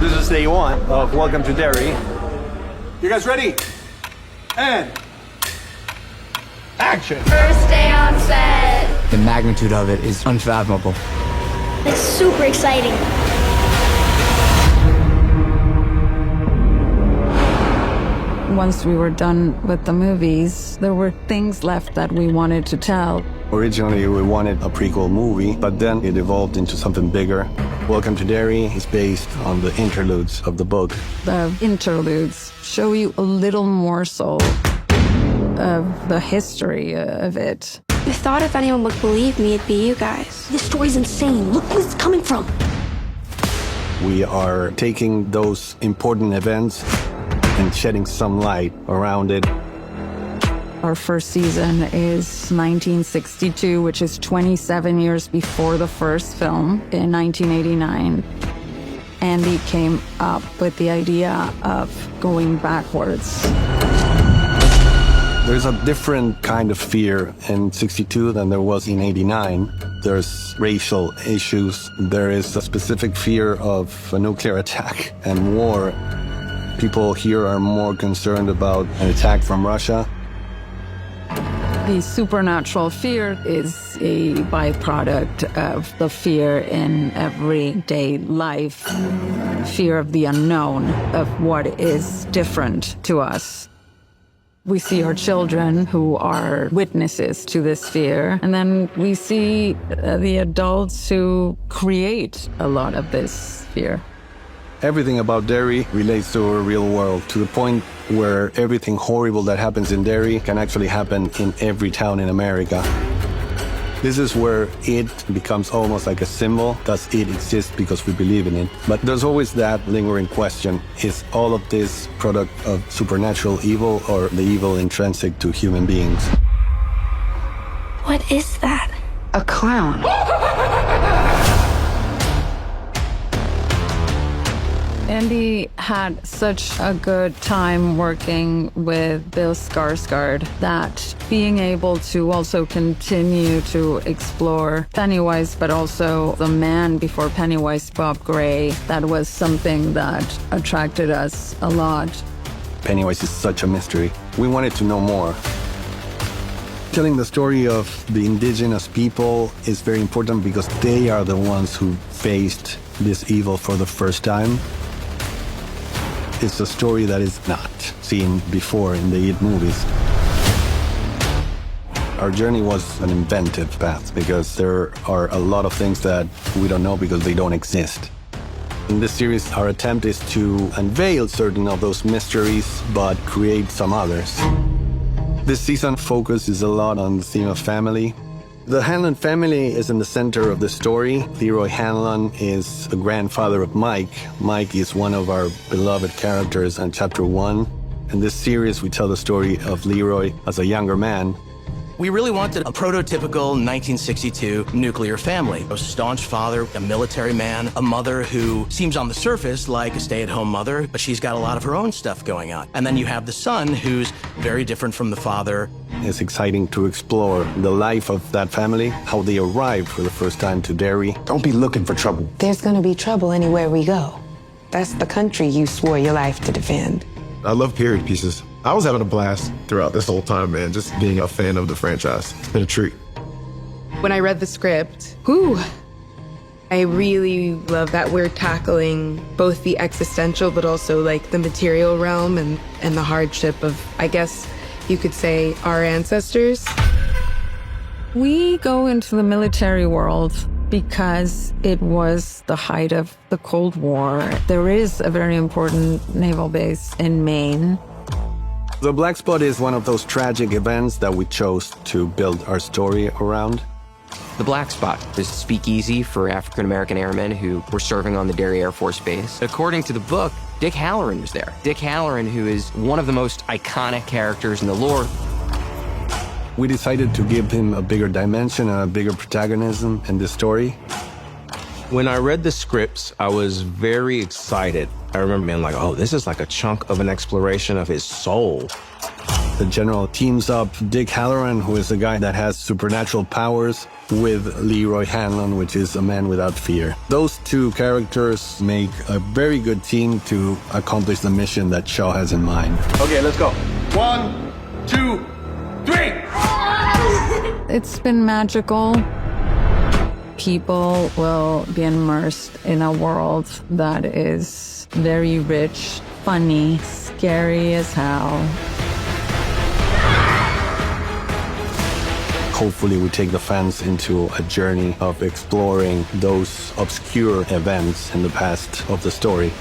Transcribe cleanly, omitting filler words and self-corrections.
This is day one of Welcome to Derry. You guys ready? And action! First day on set. The magnitude of it is unfathomable. It's super exciting. Once we were done with the movies, there were things left that we wanted to tell. Originally, we wanted a prequel movie, but then it evolved into something bigger. Welcome to Derry is based on the interludes of the book. The interludes show you a little morsel of the history of it. I thought if anyone would believe me, it'd be you guys. This story's insane. Look where it's coming from. We are taking those important events and shedding some light around it. Our first season is 1962, which is 27 years before the first film in 1989. Andy came up with the idea of going backwards. There's a different kind of fear in 62 than there was in 89. There's racial issues. There is a specific fear of a nuclear attack and war. People here are more concerned about an attack from Russia. The supernatural fear is a byproduct of the fear in everyday life. Fear of the unknown, of what is different to us. We see our children who are witnesses to this fear, and then we see the adults who create a lot of this fear. Everything about Derry relates to our real world, to the point where everything horrible that happens in Derry can actually happen in every town in America. This is where it becomes almost like a symbol. Does it exist because we believe in it? But there's always that lingering question. Is all of this product of supernatural evil or the evil intrinsic to human beings? What is that? A clown. Andy had such a good time working with Bill Skarsgård that being able to also continue to explore Pennywise, but also the man before Pennywise, Bob Gray, that was something that attracted us a lot. Pennywise is such a mystery. We wanted to know more. Telling the story of the indigenous people is very important because they are the ones who faced this evil for the first time. It's a story that is not seen before in the It movies. Our journey was an inventive path because there are a lot of things that we don't know because they don't exist. In this series, our attempt is to unveil certain of those mysteries, but create some others. This season focuses a lot on the theme of family. The Hanlon family is in the center of the story. Leroy Hanlon is the grandfather of Mike. Mike is one of our beloved characters in Chapter 1. In this series, we tell the story of Leroy as a younger man. We really wanted a prototypical 1962 nuclear family. A staunch father, a military man, a mother who seems on the surface like a stay-at-home mother, but she's got a lot of her own stuff going on. And then you have the son who's very different from the father. It's exciting to explore the life of that family, how they arrived for the first time to Derry. Don't be looking for trouble. There's gonna be trouble anywhere we go. That's the country you swore your life to defend. I love period pieces. I was having a blast throughout this whole time, man, just being a fan of the franchise. It's been a treat. When I read the script, I really love that we're tackling both the existential but also like the material realm and the hardship of, I guess you could say, our ancestors. We go into the military world because it was the height of the Cold War. There is a very important naval base in Maine. The Black Spot is one of those tragic events that we chose to build our story around. The Black Spot is a speakeasy for African-American airmen who were serving on the Derry Air Force Base. According to the book, Dick Halloran was there. Dick Halloran, who is one of the most iconic characters in the lore. We decided to give him a bigger dimension and a bigger protagonism in this story. When I read the scripts, I was very excited. I remember being like, oh, this is like a chunk of an exploration of his soul. The general teams up Dick Halloran, who is a guy that has supernatural powers, with Leroy Hanlon, which is a man without fear. Those two characters make a very good team to accomplish the mission that Shaw has in mind. Okay, let's go. 1, 2, 3! It's been magical. People will be immersed in a world that is very rich, funny, scary as hell. Hopefully we take the fans into a journey of exploring those obscure events in the past of the story.